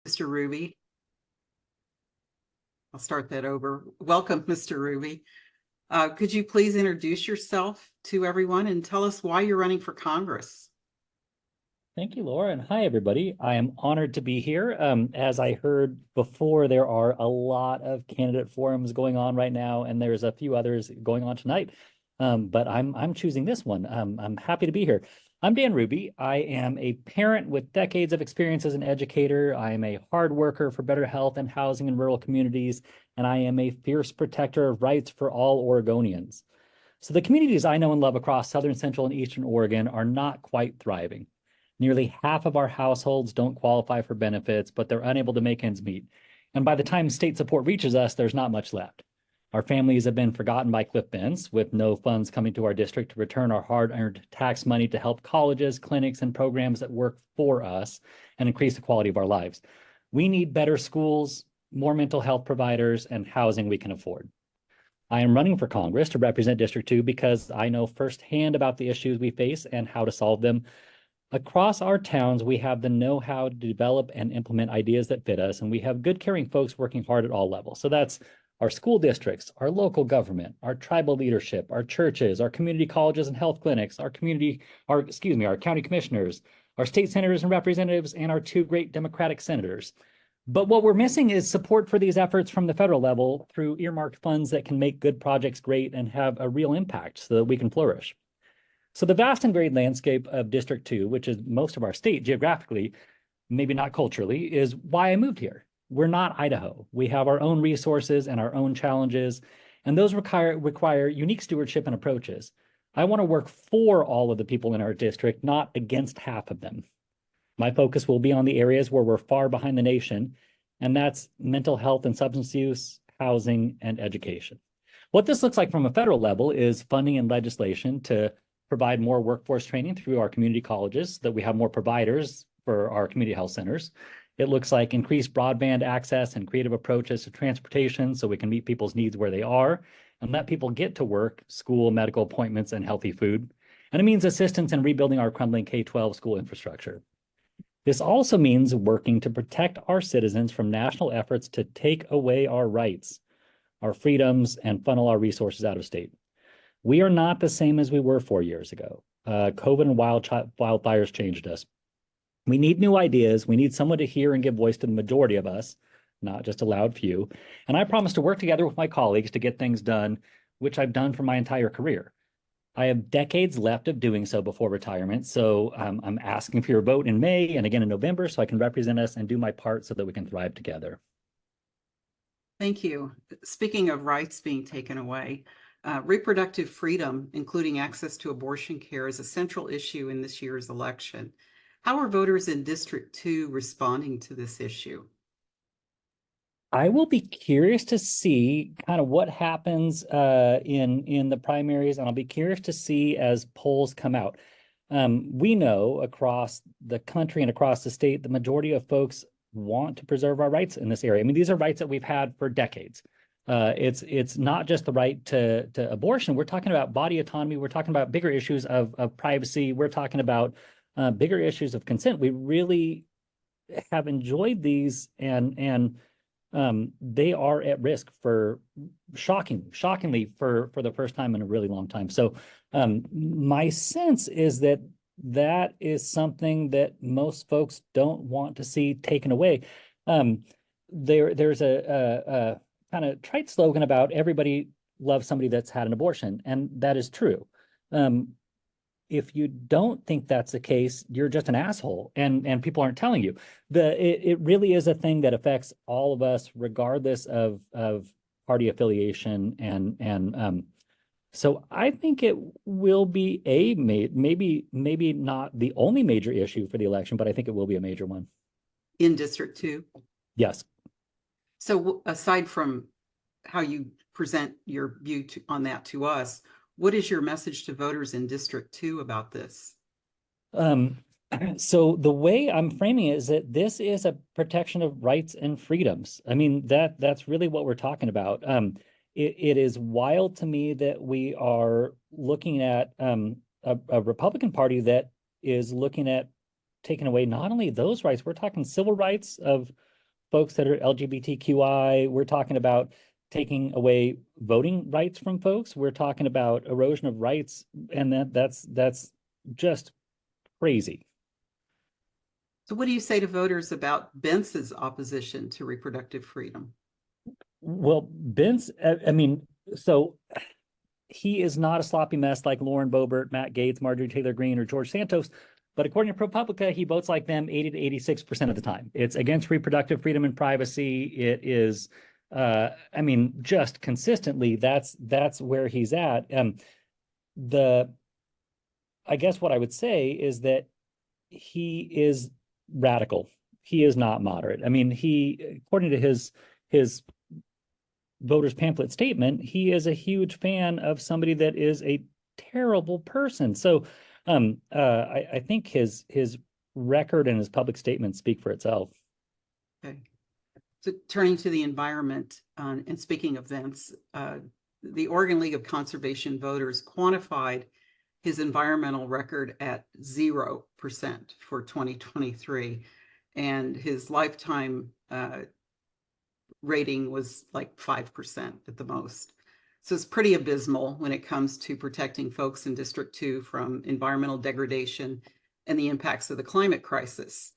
Mr. Ruby. I'll start that over. Welcome, Mr. Ruby. Could you please introduce yourself to everyone and tell us why you're running for Congress? Thank you, Laura, and hi, everybody. I am honored to be here. As I heard before, there are a lot of candidate forums going on right now, and there's a few others going on tonight. But I'm choosing this one. I'm happy to be here. I'm Dan Ruby. I am a parent with decades of experience as an educator. I am a hard worker for better health and housing in rural communities, and I am a fierce protector of rights for all Oregonians. So the communities I know and love across southern, central, and eastern Oregon are not quite thriving. Nearly half of our households don't qualify for benefits, but they're unable to make ends meet. And by the time state support reaches us, there's not much left. Our families have been forgotten by Cliff Bentz, with no funds coming to our district to return our hard-earned tax money to help colleges, clinics, and programs that work for us and increase the quality of our lives. We need better schools, more mental health providers, and housing we can afford. I am running for Congress to represent District 2 because I know firsthand about the issues we face and how to solve them. Across our towns, we have the know-how to develop and implement ideas that fit us, and we have good, caring folks working hard at all levels. So that's our school districts, our local government, our tribal leadership, our churches, our community colleges and health clinics, our county commissioners, our state senators and representatives, and our two great Democratic senators. But what we're missing is support for these efforts from the federal level through earmarked funds that can make good projects great and have a real impact so that we can flourish. So the vast and varied landscape of District 2, which is most of our state geographically, maybe not culturally, is why I moved here. We're not Idaho. We have our own resources and our own challenges, and those require unique stewardship and approaches. I want to work for all of the people in our district, not against half of them. My focus will be on the areas where we're far behind the nation, and that's mental health and substance use, housing, and education. What this looks like from a federal level is funding and legislation to provide more workforce training through our community colleges so that we have more providers for our community health centers. It looks like increased broadband access and creative approaches to transportation so we can meet people's needs where they are and let people get to work, school, medical appointments, and healthy food. And it means assistance in rebuilding our crumbling K-12 school infrastructure. This also means working to protect our citizens from national efforts to take away our rights, our freedoms, and funnel our resources out of state. We are not the same as we were 4 years ago. COVID and wildfires changed us. We need new ideas. We need someone to hear and give voice to the majority of us, not just a loud few. And I promise to work together with my colleagues to get things done, which I've done for my entire career. I have decades left of doing so before retirement, so I'm asking for your vote in May and again in November so I can represent us and do my part so that we can thrive together. Thank you. Speaking of rights being taken away, reproductive freedom, including access to abortion care, is a central issue in this year's election. How are voters in District 2 responding to this issue? I will be curious to see kind of what happens in the primaries, and I'll be curious to see as polls come out. We know across the country and across the state, the majority of folks want to preserve our rights in this area. I mean, these are rights that we've had for decades. It's not just the right to abortion. We're talking about body autonomy. We're talking about bigger issues of privacy. We're talking about bigger issues of consent. We really have enjoyed these, and they are at risk for shockingly for the first time in a really long time. So my sense is that that is something that most folks don't want to see taken away. There's a kind of trite slogan about everybody loves somebody that's had an abortion, and that is true. If you don't think that's the case, you're just an asshole, and people aren't telling you. It really is a thing that affects all of us, regardless of party affiliation, and so I think it will be maybe not the only major issue for the election, but I think it will be a major one. In District 2? Yes. So aside from how you present your view on that to us, what is your message to voters in District 2 about this? So the way I'm framing it is that this is a protection of rights and freedoms. I mean, that's really what we're talking about. It is wild to me that we are looking at a Republican Party that is looking at taking away not only those rights, we're talking civil rights of folks that are LGBTQI. We're talking about taking away voting rights from folks. We're talking about erosion of rights, and that's just crazy. So what do you say to voters about Bentz's opposition to reproductive freedom? Well, Bentz, I mean, so he is not a sloppy mess like Lauren Boebert, Matt Gaetz, Marjorie Taylor Greene, or George Santos. But according to ProPublica, he votes like them 80 to 86% of the time. It's against reproductive freedom and privacy. It is, I mean, just consistently, that's where he's at. I guess what I would say is that he is radical. He is not moderate. I mean, according to his voters pamphlet statement, he is a huge fan of somebody that is a terrible person. So I think his record and his public statements speak for itself. Okay. So turning to the environment, and speaking of Bentz, the Oregon League of Conservation Voters quantified his environmental record at 0% for 2023, and his lifetime rating was like 5% at the most. So it's pretty abysmal when it comes to protecting folks in District 2 from environmental degradation and the impacts of the climate crisis.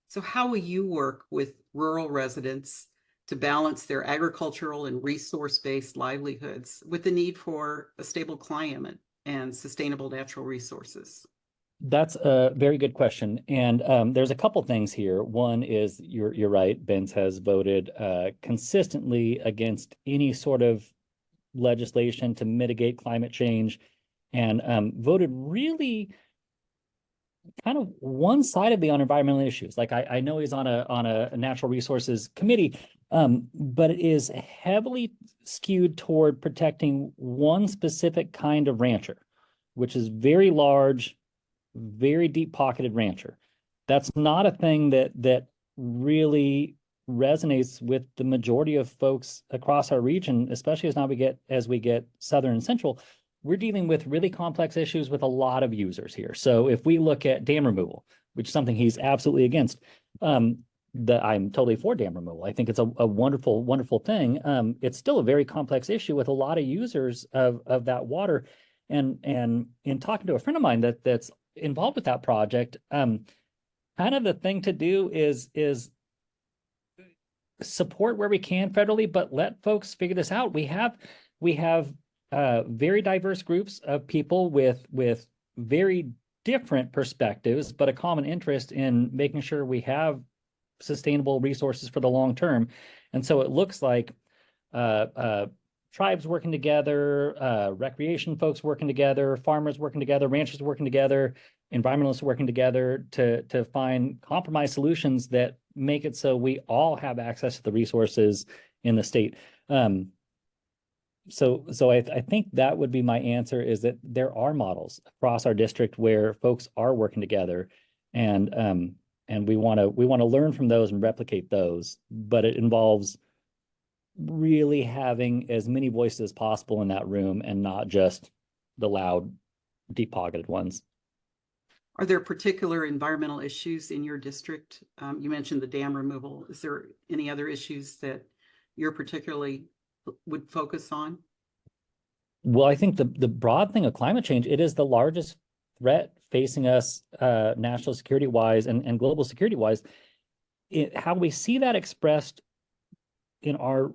So how will you work with rural residents to balance their agricultural and resource-based livelihoods with the need for a stable climate and sustainable natural resources? That's a very good question. And there's a couple things here. One is you're right. Bentz has voted consistently against any sort of legislation to mitigate climate change, and voted really kind of one-sidedly on environmental issues. Like I know he's on a natural resources committee, but it is heavily skewed toward protecting one specific kind of rancher, which is very large, very deep-pocketed rancher. That's not a thing that really resonates with the majority of folks across our region, especially as we get southern and central. We're dealing with really complex issues with a lot of users here. So if we look at dam removal, which is something he's absolutely against, I'm totally for dam removal. I think it's a wonderful, wonderful thing. It's still a very complex issue with a lot of users of that water. And in talking to a friend of mine that's involved with that project, kind of the thing to do is support where we can federally, but let folks figure this out. We have very diverse groups of people with very different perspectives, but a common interest in making sure we have sustainable resources for the long term. And so it looks like tribes working together, recreation folks working together, farmers working together, ranchers working together, environmentalists working together to find compromise solutions that make it so we all have access to the resources in the state. So I think that would be my answer, is that there are models across our district where folks are working together, and we want to learn from those and replicate those, but it involves really having as many voices as possible in that room and not just the loud, deep-pocketed ones. Are there particular environmental issues in your district? You mentioned the dam removal. Is there any other issues that you're particularly would focus on? Well, I think the broad thing of climate change, it is the largest threat facing us national security wise and global security wise. How we see that expressed in our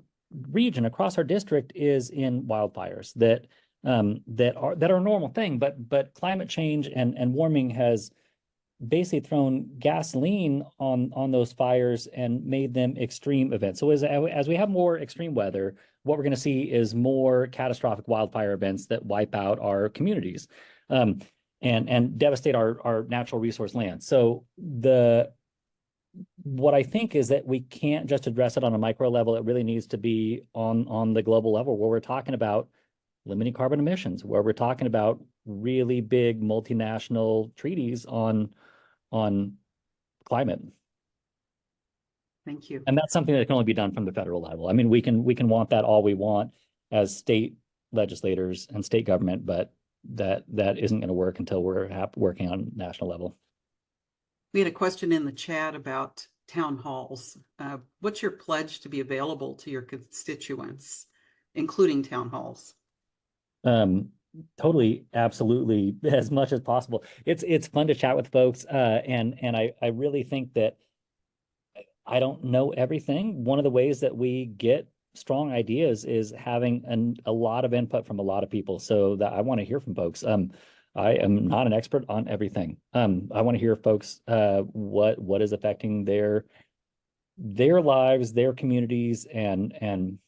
region across our district is in wildfires that are a normal thing, but climate change and warming has basically thrown gasoline on those fires and made them extreme events. So as we have more extreme weather, what we're going to see is more catastrophic wildfire events that wipe out our communities and devastate our natural resource land. So what I think is that we can't just address it on a micro level. It really needs to be on the global level, where we're talking about limiting carbon emissions, where we're talking about really big multinational treaties on climate. Thank you. And that's something that can only be done from the federal level. I mean, we can want that all we want as state legislators and state government, but that isn't going to work until we're working on national level. We had a question in the chat about town halls. What's your pledge to be available to your constituents, including town halls? Um, Totally, absolutely, as much as possible. It's fun to chat with folks, and I really think that I don't know everything. One of the ways that we get strong ideas is having a lot of input from a lot of people. So that I want to hear from folks. I am not an expert on everything. I want to hear folks what is affecting their lives, their communities, and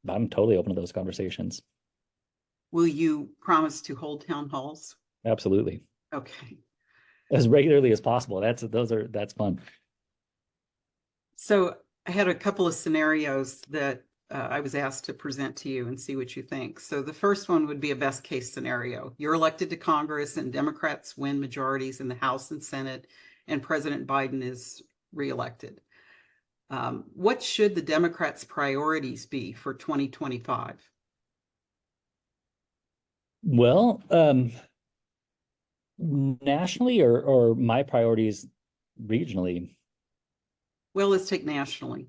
I'm totally open to those conversations. Will you promise to hold town halls? Absolutely. Okay. As regularly as possible. That's fun. So I had a couple of scenarios that I was asked to present to you and see what you think. So the first one would be a best case scenario. You're elected to Congress and Democrats win majorities in the House and Senate, and President Biden is reelected. What should the Democrats' priorities be for 2025? Well, nationally or my priorities regionally, Well, let's take nationally.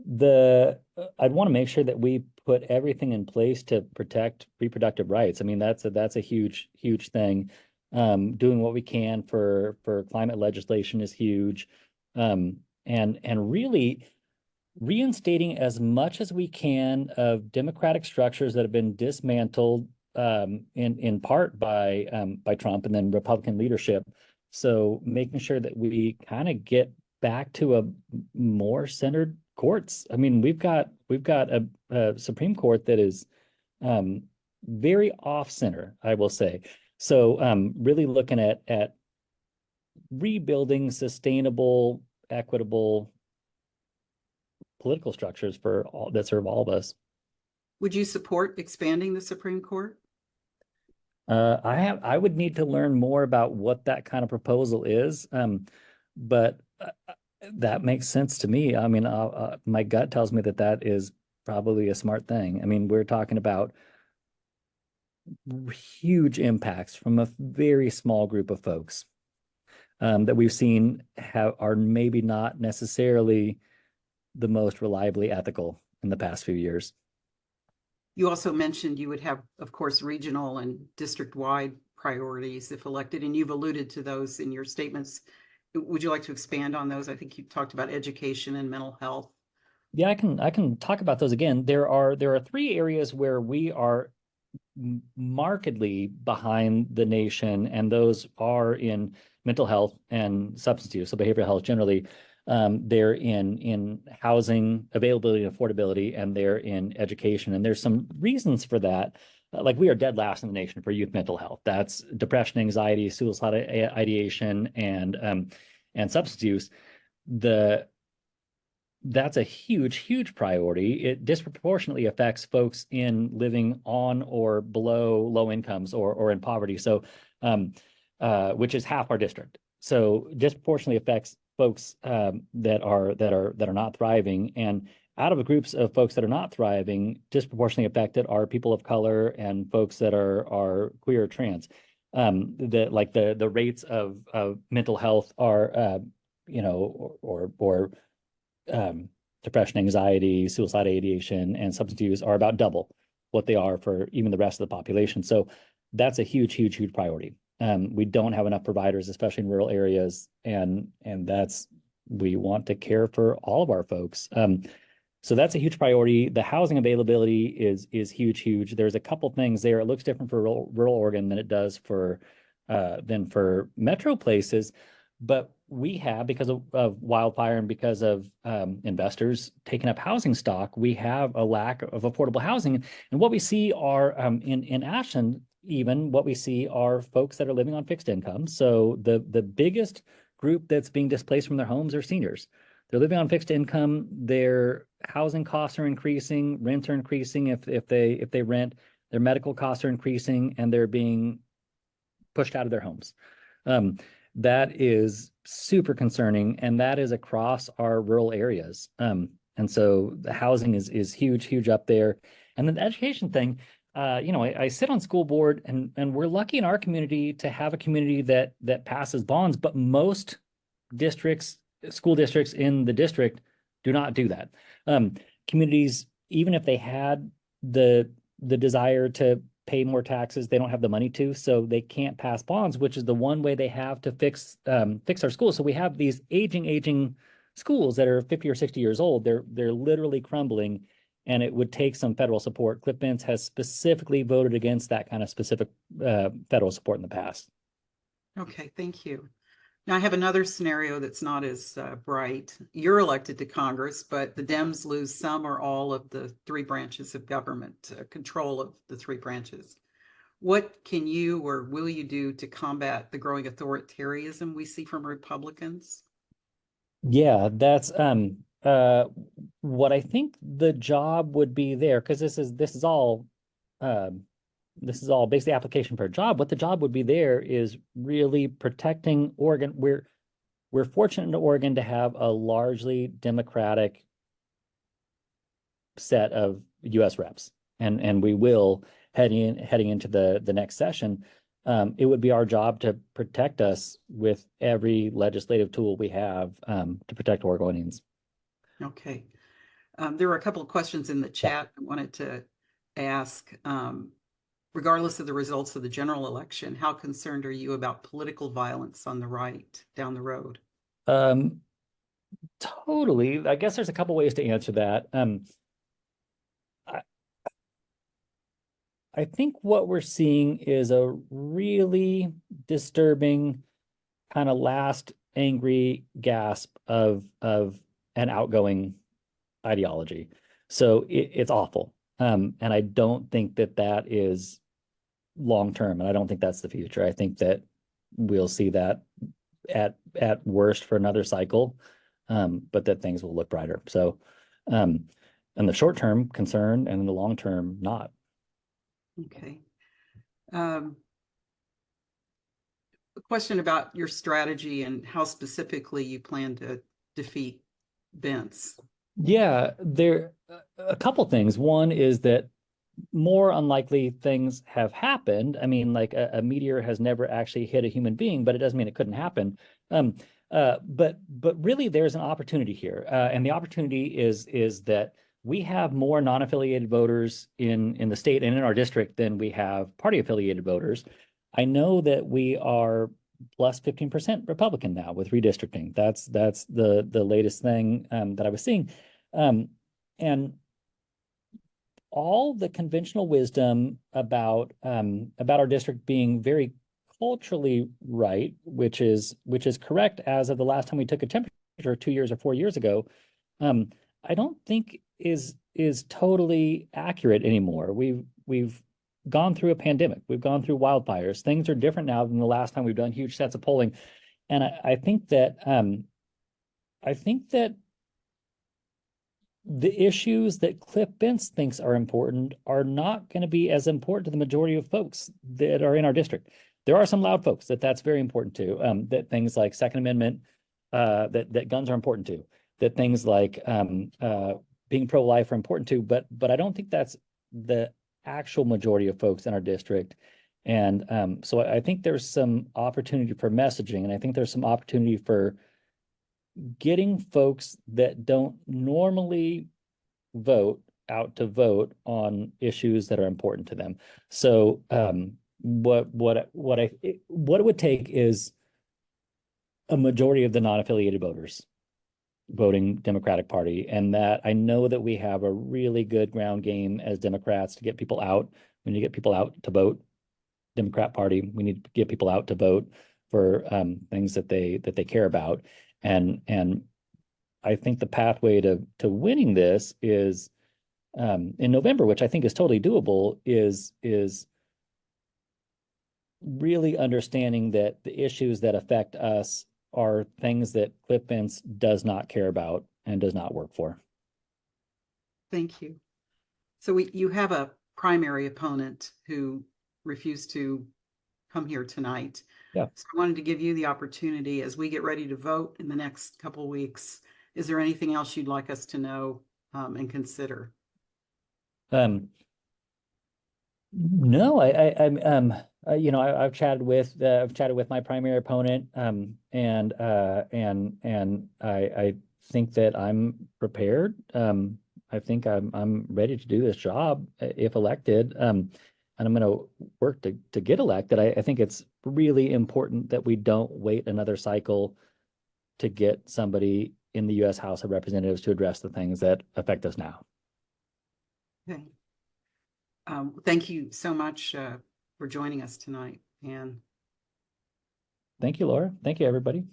I'd want to make sure that we put everything in place to protect reproductive rights. I mean, that's a huge thing. Doing what we can for climate legislation is huge. And really reinstating as much as we can of democratic structures that have been dismantled in part by Trump and then Republican leadership. So making sure that we kind of get back to a more centered courts. I mean, we've got a Supreme Court that is very off center, I will say. So really looking at rebuilding sustainable, equitable political structures for all that serve all of us. Would you support expanding the Supreme Court? I would need to learn more about what that kind of proposal is, but that makes sense to me. I mean, my gut tells me that that is probably a smart thing. I mean, we're talking about huge impacts from a very small group of folks that we've seen are maybe not necessarily the most reliably ethical in the past few years. You also mentioned you would have, of course, regional and district-wide priorities if elected, and you've alluded to those in your statements. Would you like to expand on those? I think you talked about education and mental health. Yeah, I can talk about those again. There are three areas where we are markedly behind the nation, and those are in mental health and substance use, so behavioral health generally. They're in housing availability and affordability, and they're in education. And there's some reasons for that. Like we are dead last in the nation for youth mental health. That's depression, anxiety, suicide ideation, and substance use. That's a huge priority. It disproportionately affects folks in living on or below low incomes or in poverty. So, which is half our district. So disproportionately affects folks that are not thriving. And out of the groups of folks that are not thriving, disproportionately affected are people of color and folks that are queer or trans. The rates of mental health are or depression, anxiety, suicide ideation, and substance use are about double what they are for even the rest of the population. So that's a huge priority. We don't have enough providers, especially in rural areas, and we want to care for all of our folks. So that's a huge priority. The housing availability is huge. There's a couple things there. It looks different for rural Oregon than it does for metro places, but we have, because of wildfire and because of investors taking up housing stock, we have a lack of affordable housing. And what we see are in Ashland, even what we see are folks that are living on fixed incomes. So the biggest group that's being displaced from their homes are seniors. They're living on fixed income. Their housing costs are increasing, rents are increasing if they rent. Their medical costs are increasing, and they're being pushed out of their homes. That is super concerning, and that is across our rural areas. And so the housing is huge up there. And then the education thing, I sit on school board, and we're lucky in our community to have a community that passes bonds, but most districts school districts in the district do not do that. Communities, even if they had the desire to pay more taxes, they don't have the money to, so they can't pass bonds, which is the one way they have to fix our schools. So we have these aging schools that are 50 or 60 years old. They're literally crumbling, and it would take some federal support. Cliff Bentz has specifically voted against that kind of specific federal support in the past. Okay, thank you. Now I have another scenario that's not as bright. You're elected to Congress, but the Dems lose some or all of the three branches of government, control of the three branches. What can you or will you do to combat the growing authoritarianism we see from Republicans? Yeah, that's what I think the job would be there, because this is all basically application for a job. What the job would be there is really protecting Oregon. We're fortunate in Oregon to have a largely Democratic set of US reps, and we will heading into the next session. It would be our job to protect us with every legislative tool we have to protect Oregonians. Okay. There were a couple of questions in the chat I wanted to ask. Regardless of the results of the general election, how concerned are you about political violence on the right down the road? Totally. I guess there's a couple ways to answer that. I think what we're seeing is a really disturbing kind of last angry gasp of an outgoing ideology. So it's awful. And I don't think that is long term, and I don't think that's the future. I think that we'll see that at worst for another cycle, but that things will look brighter. So in the short term, concern, and in the long term, not. Okay. A question about your strategy and how specifically you plan to defeat Bentz. Yeah, there a couple things. One is that more unlikely things have happened. I mean, like a meteor has never actually hit a human being, but it doesn't mean it couldn't happen. But really, there's an opportunity here, and the opportunity is that we have more non-affiliated voters in the state and in our district than we have party-affiliated voters. I know that we are plus 15% Republican now with redistricting. That's the latest thing that I was seeing, and all the conventional wisdom about our district being very culturally right, which is correct as of the last time we took a temperature 2 years or 4 years ago, I don't think is totally accurate anymore. We've gone through a pandemic. We've gone through wildfires. Things are different now than the last time we've done huge sets of polling. And I think that the issues that Cliff Bentz thinks are important are not going to be as important to the majority of folks that are in our district. There are some loud folks that's very important to, that things like Second Amendment, that guns are important to, that things like being pro-life are important to, but I don't think that's the actual majority of folks in our district. And so I think there's some opportunity for messaging, and I think there's some opportunity for getting folks that don't normally vote out to vote on issues that are important to them. So what it would take is a majority of the non-affiliated voters voting Democratic Party, and that I know that we have a really good ground game as Democrats to get people out. We need to get people out to vote Democrat Party. We need to get people out to vote for things that they care about. And I think the pathway to winning this is in November, which I think is totally doable, is really understanding that the issues that affect us are things that Cliff Bentz does not care about and does not work for. Thank you. So you have a primary opponent who refused to come here tonight. Yeah. So I wanted to give you the opportunity as we get ready to vote in the next couple of weeks. Is there anything else you'd like us to know and consider? No, you know, I've chatted with my primary opponent, and I think that I'm prepared. I think I'm ready to do this job if elected. And I'm going to work to get elected. I think it's really important that we don't wait another cycle to get somebody in the U.S. House of Representatives to address the things that affect us now. Okay. Thank you so much for joining us tonight, and Thank you, Laura. Thank you, everybody.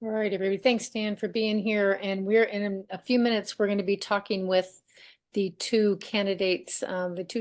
All right, everybody. Thanks, Dan, for being here. And we're in a few minutes, we're going to be talking with the two candidates, the two